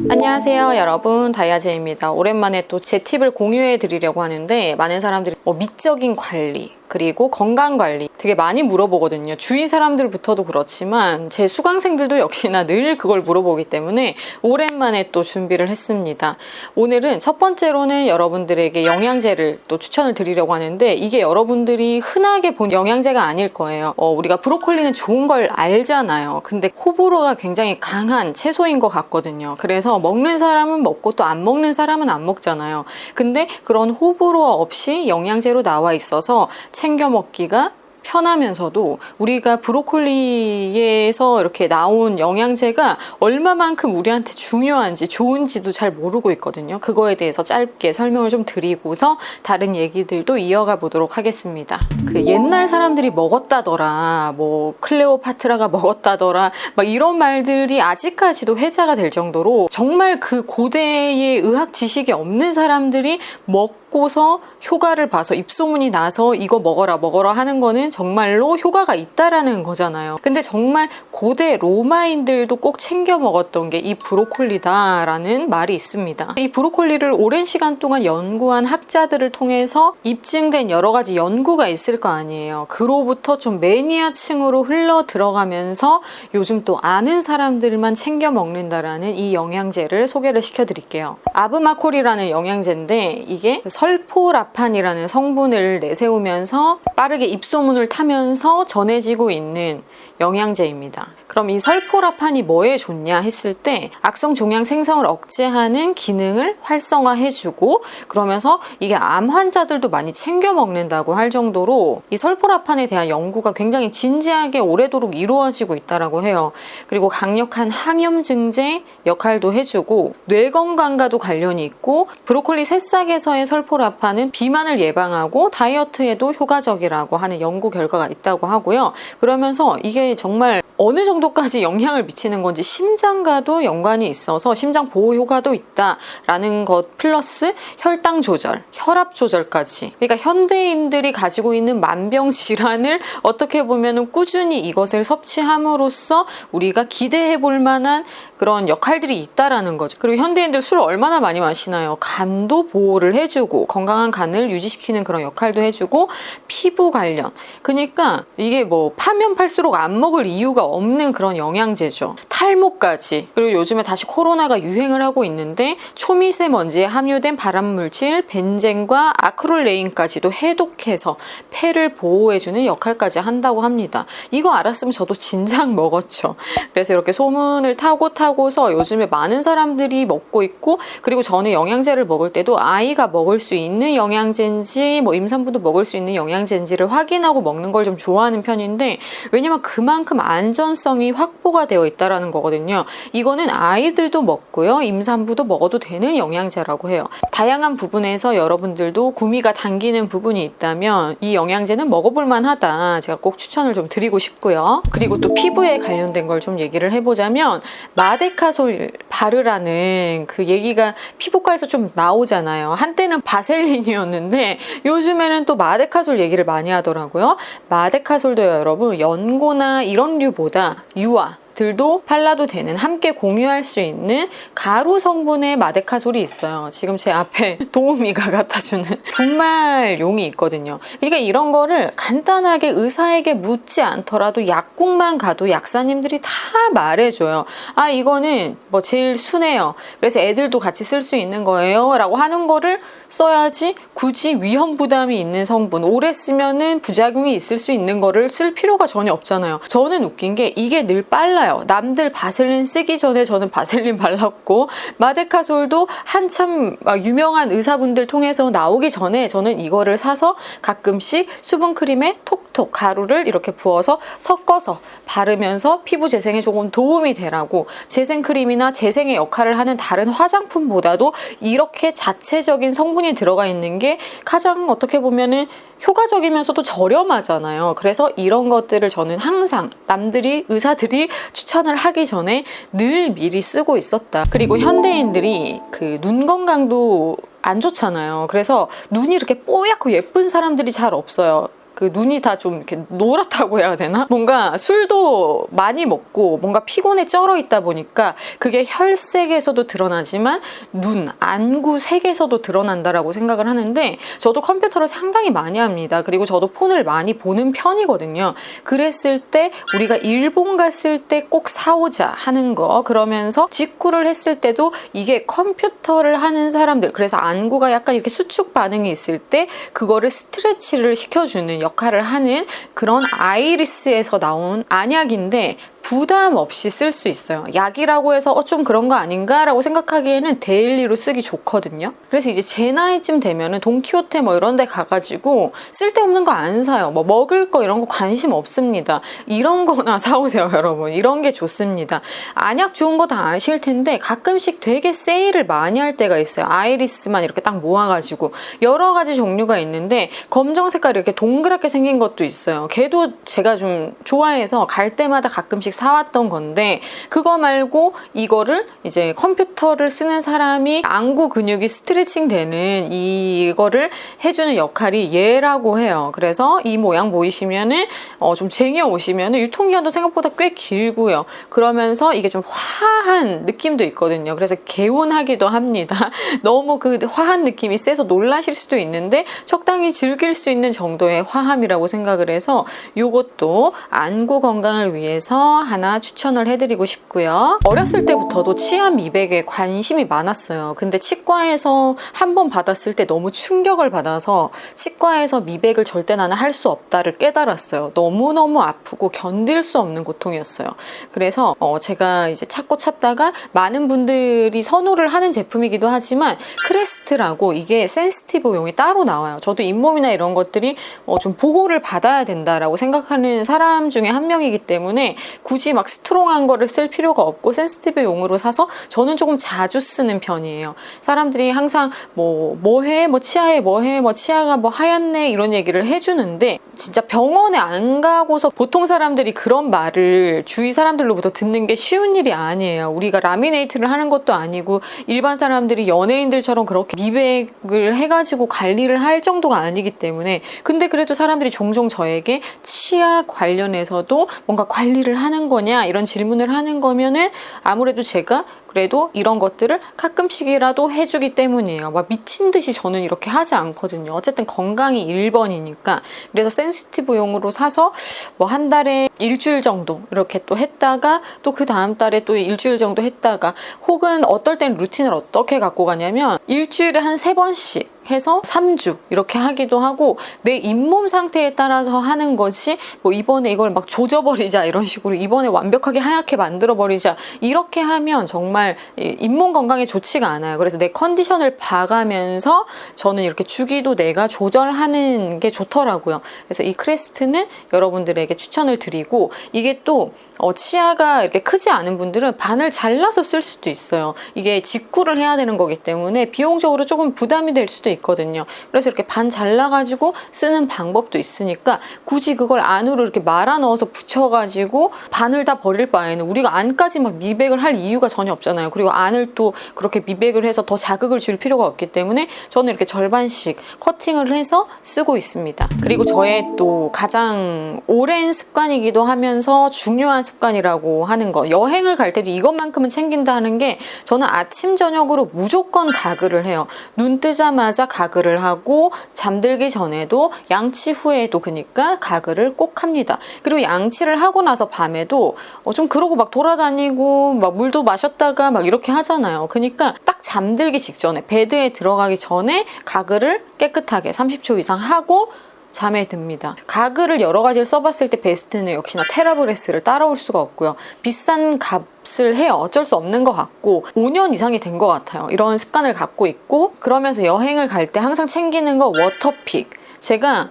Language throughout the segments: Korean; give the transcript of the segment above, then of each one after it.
안녕하세요 여러분, 다이아제입니다. 오랜만에 또 제 팁을 공유해 드리려고 하는데, 많은 사람들이 미적인 관리 그리고 건강관리 되게 많이 물어보거든요. 주위 사람들부터도 그렇지만 제 수강생들도 역시나 늘 그걸 물어보기 때문에 오랜만에 또 준비를 했습니다. 오늘은 첫 번째로는 여러분들에게 영양제를 또 추천을 드리려고 하는데, 이게 여러분들이 흔하게 본 영양제가 아닐 거예요. 우리가 브로콜리는 좋은 걸 알잖아요. 근데 호불호가 굉장히 강한 채소인 것 같거든요. 그래서 먹는 사람은 먹고 또 안 먹는 사람은 안 먹잖아요. 근데 그런 호불호 없이 영양제로 나와 있어서 챙겨 먹기가 편하면서도, 우리가 브로콜리에서 이렇게 나온 영양제가 얼마만큼 우리한테 중요한지 좋은지도 잘 모르고 있거든요. 그거에 대해서 짧게 설명을 좀 드리고서 다른 얘기들도 이어가 보도록 하겠습니다. 그 옛날 사람들이 먹었다더라, 뭐 클레오파트라가 먹었다더라, 막 이런 말들이 아직까지도 회자가 될 정도로, 정말 그 고대의 의학 지식이 없는 사람들이 먹고서 효과를 봐서 입소문이 나서 이거 먹어라 하는 거는 정말로 효과가 있다라는 거잖아요. 근데 정말 고대 로마인들도 꼭 챙겨 먹었던 게 이 브로콜리다라는 말이 있습니다. 이 브로콜리를 오랜 시간 동안 연구한 학자들을 통해서 입증된 여러 가지 연구가 있을 거 아니에요. 그로부터 좀 매니아층으로 흘러 들어가면서 요즘 또 아는 사람들만 챙겨 먹는다라는 이 영양제를 소개를 시켜드릴게요. 아브마콜이라는 영양제인데, 이게 설포라판이라는 성분을 내세우면서 빠르게 입소문을 타면서 전해지고 있는 영양제입니다. 그럼 이 설포라판이 뭐에 좋냐 했을 때, 악성 종양 생성을 억제하는 기능을 활성화해주고, 그러면서 이게 암 환자들도 많이 챙겨 먹는다고 할 정도로 이 설포라판에 대한 연구가 굉장히 진지하게 오래도록 이루어지고 있다고 해요. 그리고 강력한 항염 증제 역할도 해주고, 뇌 건강과도 관련이 있고, 브로콜리 새싹에서의 설포라판은 비만을 예방하고 다이어트에도 효과적이라고 하는 연구 결과가 있다고 하고요. 그러면서 이게 정말 어느 정도까지 영향을 미치는 건지 심장과도 연관이 있어서 심장 보호 효과도 있다라는 것, 플러스 혈당 조절, 혈압 조절까지. 그러니까 현대인들이 가지고 있는 만병 질환을 어떻게 보면 꾸준히 이것을 섭취함으로써 우리가 기대해 볼 만한 그런 역할들이 있다라는 거죠. 그리고 현대인들 술을 얼마나 많이 마시나요? 간도 보호를 해주고, 건강한 간을 유지시키는 그런 역할도 해주고, 피부 관련. 그러니까 이게 뭐 파면 팔수록 안 먹을 이유가 없는 그런 영양제죠. 탈모까지. 그리고 요즘에 다시 코로나가 유행을 하고 있는데, 초미세먼지에 함유된 발암물질 벤젠과 아크릴레인까지도 해독해서 폐를 보호해주는 역할까지 한다고 합니다. 이거 알았으면 저도 진작 먹었죠. 그래서 이렇게 소문을 타고서 요즘에 많은 사람들이 먹고 있고, 그리고 저는 영양제를 먹을 때도 아이가 먹을 수 있는 영양제인지 뭐 임산부도 먹을 수 있는 영양제인지를 확인하고 먹는 걸 좀 좋아하는 편인데, 왜냐면 그만큼 안전성이 확보가 되어 있다라는 거거든요. 이거는 아이들도 먹고요, 임산부도 먹어도 되는 영양제라고 해요. 다양한 부분에서 여러분들도 구미가 당기는 부분이 있다면 이 영양제는 먹어볼 만하다, 제가 꼭 추천을 좀 드리고 싶고요. 그리고 또 피부에 관련된 걸 좀 얘기를 해보자면, 마데카솔 바르라는 그 얘기가 피부과에서 좀 나오잖아요. 한때는 바셀린이었는데 요즘에는 또 마데카솔 얘기를 많이 하더라고요. 마데카솔도 여러분, 연고나 이런 류보다 유화 들도 발라도 되는, 함께 공유할 수 있는 가루 성분의 마데카솔이 있어요. 지금 제 앞에 도우미가 갖다주는 분말용이 있거든요. 그러니까 이런 거를 간단하게 의사에게 묻지 않더라도 약국만 가도 약사님들이 다 말해줘요. 아, 이거는 뭐 제일 순해요, 그래서 애들도 같이 쓸 수 있는 거예요 라고 하는 거를 써야지, 굳이 위험 부담이 있는 성분, 오래 쓰면은 부작용이 있을 수 있는 거를 쓸 필요가 전혀 없잖아요. 저는 웃긴 게 이게 늘 빨라요. 남들 바셀린 쓰기 전에 저는 바셀린 발랐고, 마데카솔도 한참 막 유명한 의사분들 통해서 나오기 전에 저는 이거를 사서 가끔씩 수분크림에 톡톡 가루를 이렇게 부어서 섞어서 바르면서 피부 재생에 조금 도움이 되라고, 재생크림이나 재생의 역할을 하는 다른 화장품보다도 이렇게 자체적인 성분이 들어가 있는 게 가장 어떻게 보면은 효과적이면서도 저렴하잖아요. 그래서 이런 것들을 저는 항상 남들이, 의사들이 추천을 하기 전에 늘 미리 쓰고 있었다. 그리고 현대인들이 그 눈 건강도 안 좋잖아요. 그래서 눈이 이렇게 뽀얗고 예쁜 사람들이 잘 없어요. 그 눈이 다 좀 이렇게 노랗다고 해야 되나? 뭔가 술도 많이 먹고 뭔가 피곤에 쩔어 있다 보니까 그게 혈색에서도 드러나지만 눈, 안구 색에서도 드러난다라고 생각을 하는데 저도 컴퓨터를 상당히 많이 합니다. 그리고 저도 폰을 많이 보는 편이거든요. 그랬을 때 우리가 일본 갔을 때 꼭 사오자 하는 거, 그러면서 직구를 했을 때도 이게 컴퓨터를 하는 사람들, 그래서 안구가 약간 이렇게 수축 반응이 있을 때 그거를 스트레치를 시켜주는 역할을 하는 그런 아이리스에서 나온 안약인데 부담 없이 쓸 수 있어요. 약이라고 해서 좀 그런 거 아닌가 라고 생각하기에는 데일리로 쓰기 좋거든요. 그래서 이제 제 나이쯤 되면은 돈키호테 뭐 이런 데 가가지고 쓸데없는 거 안 사요. 뭐 먹을 거 이런 거 관심 없습니다. 이런 거나 사오세요, 여러분. 이런 게 좋습니다. 안약 좋은 거 다 아실 텐데 가끔씩 되게 세일을 많이 할 때가 있어요. 아이리스만 이렇게 딱 모아가지고 여러 가지 종류가 있는데 검정 색깔이 이렇게 동그랗게 생긴 것도 있어요. 걔도 제가 좀 좋아해서 갈 때마다 가끔씩 사왔던 건데, 그거 말고 이거를 이제 컴퓨터를 쓰는 사람이 안구 근육이 스트레칭 되는 이거를 해주는 역할이 얘라고 해요. 그래서 이 모양 보이시면은 좀 쟁여 오시면은 유통기한도 생각보다 꽤 길고요. 그러면서 이게 좀 화한 느낌도 있거든요. 그래서 개운하기도 합니다. 너무 그 화한 느낌이 세서 놀라실 수도 있는데 적당히 즐길 수 있는 정도의 화함이라고 생각을 해서 이것도 안구 건강을 위해서 하나 추천을 해드리고 싶고요. 어렸을 때부터도 치아 미백에 관심이 많았어요. 근데 치과에서 한 번 받았을 때 너무 충격을 받아서 치과에서 미백을 절대 나는 할 수 없다를 깨달았어요. 너무너무 아프고 견딜 수 없는 고통이었어요. 그래서 제가 이제 찾다가 많은 분들이 선호를 하는 제품이기도 하지만 크레스트라고 이게 센시티브용이 따로 나와요. 저도 잇몸이나 이런 것들이 좀 보호를 받아야 된다라고 생각하는 사람 중에 한 명이기 때문에 굳이 막 스트롱한 거를 쓸 필요가 없고 센시티브용으로 사서 저는 조금 자주 쓰는 편이에요. 사람들이 항상 뭐해? 뭐 치아에 뭐해? 뭐 치아가 뭐 하얗네? 이런 얘기를 해주는데 진짜 병원에 안 가고서 보통 사람들이 그런 말을 주위 사람들로부터 듣는 게 쉬운 일이 아니에요. 우리가 라미네이트를 하는 것도 아니고 일반 사람들이 연예인들처럼 그렇게 미백을 해가지고 관리를 할 정도가 아니기 때문에, 근데 그래도 사람들이 종종 저에게 치아 관련해서도 뭔가 관리를 하는 거냐 이런 질문을 하는 거면은 아무래도 제가 그래도 이런 것들을 가끔씩이라도 해주기 때문이에요. 막 미친 듯이 저는 이렇게 하지 않거든요. 어쨌든 건강이 1번이니까. 그래서 센시티브용으로 사서 뭐 한 달에 일주일 정도 이렇게 또 했다가 또 그 다음 달에 또 일주일 정도 했다가, 혹은 어떨 때는 루틴을 어떻게 갖고 가냐면 일주일에 한 3번씩 해서 3주 이렇게 하기도 하고, 내 잇몸 상태에 따라서 하는 것이 뭐 이번에 이걸 막 조져버리자 이런 식으로 이번에 완벽하게 하얗게 만들어버리자 이렇게 하면 정말 잇몸 건강에 좋지가 않아요. 그래서 내 컨디션을 봐가면서 저는 이렇게 주기도 내가 조절하는 게 좋더라고요. 그래서 이 크레스트는 여러분들에게 추천을 드리고, 이게 또 치아가 이렇게 크지 않은 분들은 반을 잘라서 쓸 수도 있어요. 이게 직구를 해야 되는 거기 때문에 비용적으로 조금 부담이 될 수도 있거든요. 그래서 이렇게 반 잘라가지고 쓰는 방법도 있으니까 굳이 그걸 안으로 이렇게 말아 넣어서 붙여가지고 반을 다 버릴 바에는 우리가 안까지 막 미백을 할 이유가 전혀 없잖아요. 그리고 안을 또 그렇게 미백을 해서 더 자극을 줄 필요가 없기 때문에 저는 이렇게 절반씩 커팅을 해서 쓰고 있습니다. 그리고 저의 또 가장 오랜 습관이기도 하면서 중요한 습관이라고 하는 거, 여행을 갈 때도 이것만큼은 챙긴다는 게, 저는 아침 저녁으로 무조건 가글을 해요. 눈 뜨자마자 가글을 하고 잠들기 전에도 양치 후에도 그러니까 가글을 꼭 합니다. 그리고 양치를 하고 나서 밤에도 좀 그러고 막 돌아다니고 막 물도 마셨다가 막 이렇게 하잖아요. 그러니까 딱 잠들기 직전에 베드에 들어가기 전에 가글을 깨끗하게 30초 이상 하고 잠에 듭니다. 가글을 여러 가지를 써봤을 때 베스트는 역시나 테라브레스를 따라올 수가 없고요. 비싼 값을 해요. 어쩔 수 없는 것 같고 5년 이상이 된 것 같아요. 이런 습관을 갖고 있고, 그러면서 여행을 갈 때 항상 챙기는 거 워터픽. 제가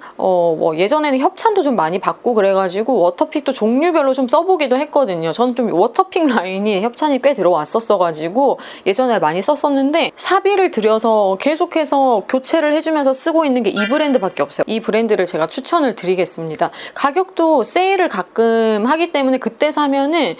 예전에는 협찬도 좀 많이 받고 그래가지고 워터픽도 종류별로 좀 써보기도 했거든요. 저는 좀 워터픽 라인이 협찬이 꽤 들어왔었어가지고 예전에 많이 썼었는데, 사비를 들여서 계속해서 교체를 해주면서 쓰고 있는 게 이 브랜드밖에 없어요. 이 브랜드를 제가 추천을 드리겠습니다. 가격도 세일을 가끔 하기 때문에 그때 사면은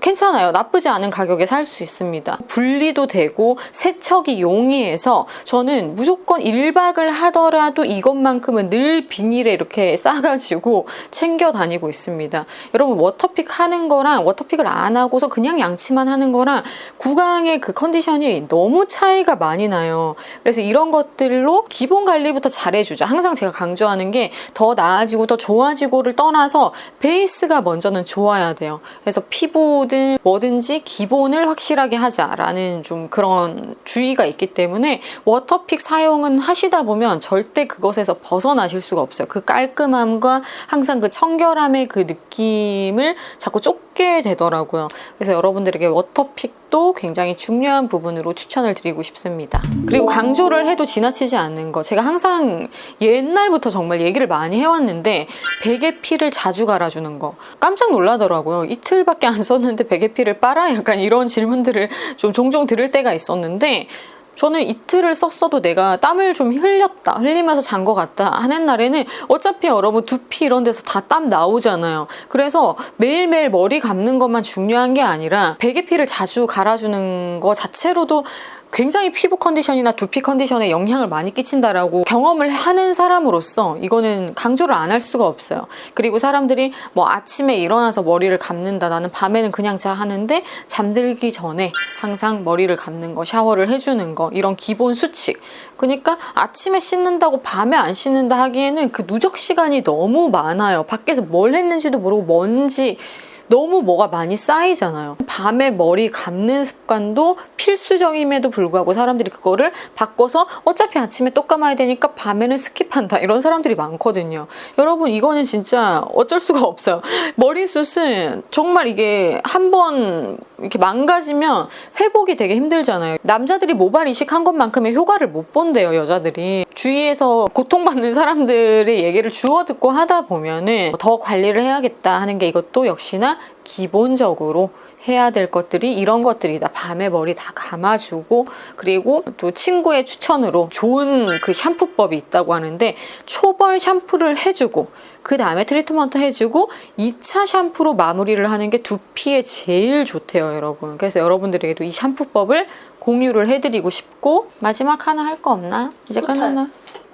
괜찮아요. 나쁘지 않은 가격에 살 수 있습니다. 분리도 되고 세척이 용이해서 저는 무조건 1박을 하더라도 이것만큼은 늘 비닐에 이렇게 싸가지고 챙겨 다니고 있습니다. 여러분 워터픽 하는 거랑 워터픽을 안 하고서 그냥 양치만 하는 거랑 구강의 그 컨디션이 너무 차이가 많이 나요. 그래서 이런 것들로 기본 관리부터 잘해주자. 항상 제가 강조하는 게 더 나아지고 더 좋아지고를 떠나서 베이스가 먼저는 좋아야 돼요. 그래서 피부든 뭐든지 기본을 확실하게 하자라는 좀 그런 주의가 있기 때문에 워터픽 사용은 하시다 보면 절대 그것에서 벗어나실 수가 없어요. 그 깔끔함과 항상 그 청결함의 그 느낌을 자꾸 쫓게 되더라고요. 그래서 여러분들에게 워터픽도 굉장히 중요한 부분으로 추천을 드리고 싶습니다. 그리고 강조를 해도 지나치지 않는 거. 제가 항상 옛날부터 정말 얘기를 많이 해왔는데 베개 필을 자주 갈아주는 거. 깜짝 놀라더라고요. 이틀밖에 안 썼는데 베개 필을 빨아? 약간 이런 질문들을 좀 종종 들을 때가 있었는데 저는 이틀을 썼어도 내가 땀을 좀 흘리면서 잔 것 같다 하는 날에는 어차피 여러분 두피 이런 데서 다 땀 나오잖아요. 그래서 매일매일 머리 감는 것만 중요한 게 아니라 베개필을 자주 갈아주는 거 자체로도 굉장히 피부 컨디션이나 두피 컨디션에 영향을 많이 끼친다라고 경험을 하는 사람으로서 이거는 강조를 안 할 수가 없어요. 그리고 사람들이 뭐 아침에 일어나서 머리를 감는다, 나는 밤에는 그냥 자 하는데 잠들기 전에 항상 머리를 감는 거, 샤워를 해주는 거, 이런 기본 수칙. 그러니까 아침에 씻는다고 밤에 안 씻는다 하기에는 그 누적 시간이 너무 많아요. 밖에서 뭘 했는지도 모르고 먼지 너무 뭐가 많이 쌓이잖아요. 밤에 머리 감는 습관도 필수적임에도 불구하고 사람들이 그거를 바꿔서 어차피 아침에 또 감아야 되니까 밤에는 스킵한다, 이런 사람들이 많거든요. 여러분 이거는 진짜 어쩔 수가 없어요. 머리숱은 정말 이게 한번 이렇게 망가지면 회복이 되게 힘들잖아요. 남자들이 모발 이식한 것만큼의 효과를 못 본대요, 여자들이. 주위에서 고통받는 사람들의 얘기를 주워 듣고 하다 보면은 더 관리를 해야겠다 하는 게 이것도 역시나 기본적으로 해야 될 것들이 이런 것들이다. 밤에 머리 다 감아주고, 그리고 또 친구의 추천으로 좋은 그 샴푸법이 있다고 하는데 초벌 샴푸를 해주고 그 다음에 트리트먼트 해주고 2차 샴푸로 마무리를 하는 게 두피에 제일 좋대요, 여러분. 그래서 여러분들에게도 이 샴푸법을 공유를 해드리고 싶고, 마지막 하나 할 거 없나? 이제 끝났나?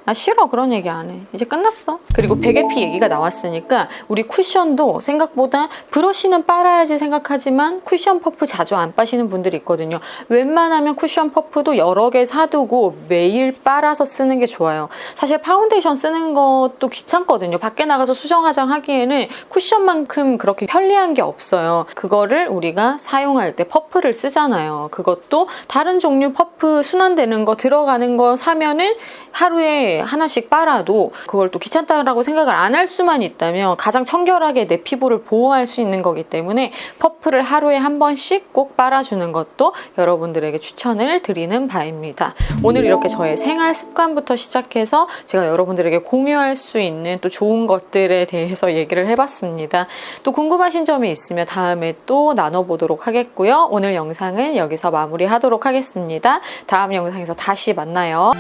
아 싫어, 그런 얘기 안 해. 이제 끝났어. 그리고 베개피 얘기가 나왔으니까 우리 쿠션도 생각보다 브러쉬는 빨아야지 생각하지만 쿠션 퍼프 자주 안 빠시는 분들이 있거든요. 웬만하면 쿠션 퍼프도 여러 개 사두고 매일 빨아서 쓰는 게 좋아요. 사실 파운데이션 쓰는 것도 귀찮거든요. 밖에 나가서 수정 화장 하기에는 쿠션만큼 그렇게 편리한 게 없어요. 그거를 우리가 사용할 때 퍼프를 쓰잖아요. 그것도 다른 종류 퍼프 순환되는 거 들어가는 거 사면은 하루에 하나씩 빨아도 그걸 또 귀찮다라고 생각을 안 할 수만 있다면 가장 청결하게 내 피부를 보호할 수 있는 거기 때문에 퍼프를 하루에 한 번씩 꼭 빨아주는 것도 여러분들에게 추천을 드리는 바입니다. 오늘 이렇게 저의 생활 습관부터 시작해서 제가 여러분들에게 공유할 수 있는 또 좋은 것들에 대해서 얘기를 해봤습니다. 또 궁금하신 점이 있으면 다음에 또 나눠보도록 하겠고요. 오늘 영상은 여기서 마무리하도록 하겠습니다. 다음 영상에서 다시 만나요.